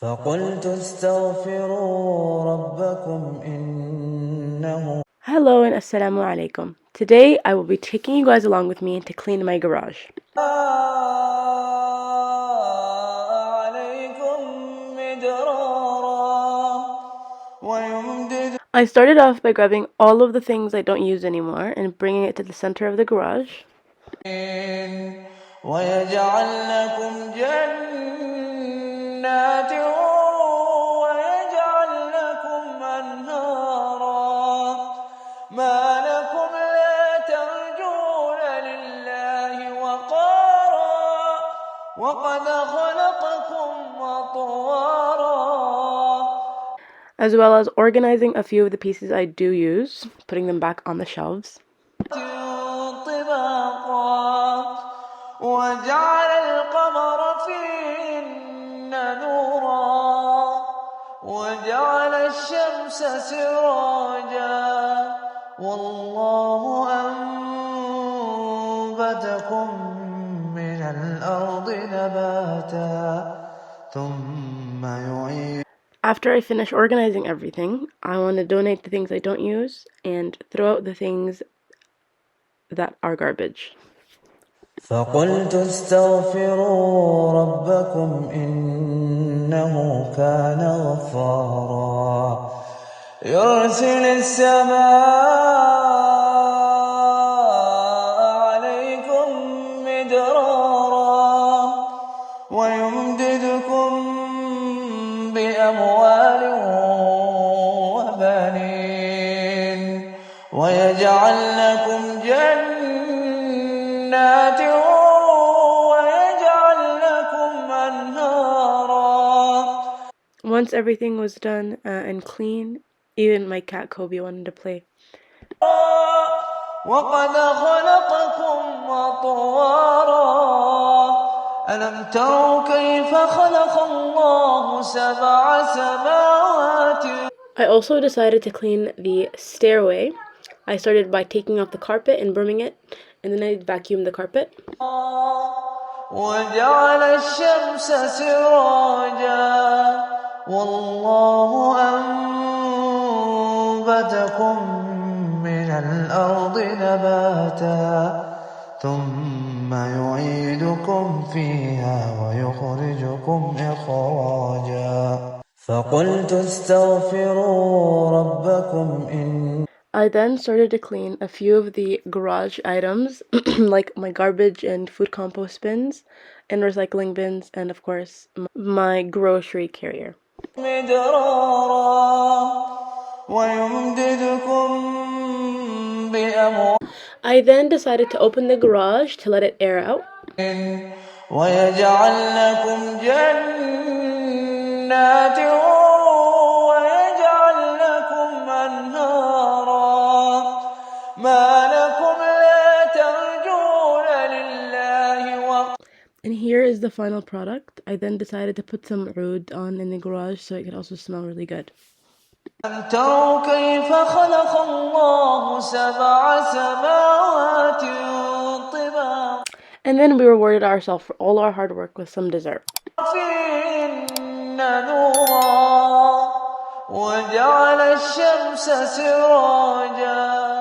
فقلت استغفروا ربكم إنه Hello and assalamu alaikum. Today I will be taking you guys along with me to clean my garage. عليكم مدرارا ويمدد I started off by grabbing all of the things I don't use anymore and bringing it to the center of the garage. ويجعل لكم جنات ويجعل لكم أنهارا ما لكم لا ترجون لله وقارا وقد خلقكم أطوارا, as well as organizing a few of the pieces I do use, putting them back on the shelves. وجعل القمر فيهن نورا وجعل الشمس سراجا والله أنبتكم من الأرض نباتا ثم يعيد. After I finish organizing everything, I want to donate the things I don't use and throw out the things that are garbage. فقلت استغفروا ربكم إنه كان غفارا يرسل السماء عليكم مدرارا ويمددكم بأموال وبنين ويجعل لكم جنات ويجعل لكم أنهارا. Once everything was done and clean, even my cat Kobe wanted to play. وقد خلقكم أطوارا ألم تروا كيف خلق الله سبع سماوات. I also decided to clean the stairway. I started by taking off the carpet and brooming it, and then I vacuumed the carpet. وجعل الشمس سراجا والله أنبتكم من الأرض نباتا ثم يعيدكم فيها ويخرجكم إخراجا فقلت استغفروا ربكم إن. I then started to clean a few of the garage items, like my garbage and food compost bins, and recycling bins, and of course, my grocery carrier. I then decided to open the garage to let it air out. ويجعل لكم جنات ويجعل لكم أنهارا ما لكم لا ترجون لله And here is the final product. I then decided to put some oud on in the garage so it could also smell really good. ألم تروا كيف خلق الله سبع سماوات طباقا. And then we rewarded ourselves for all our hard work with some dessert. وجعل الشمس سراجا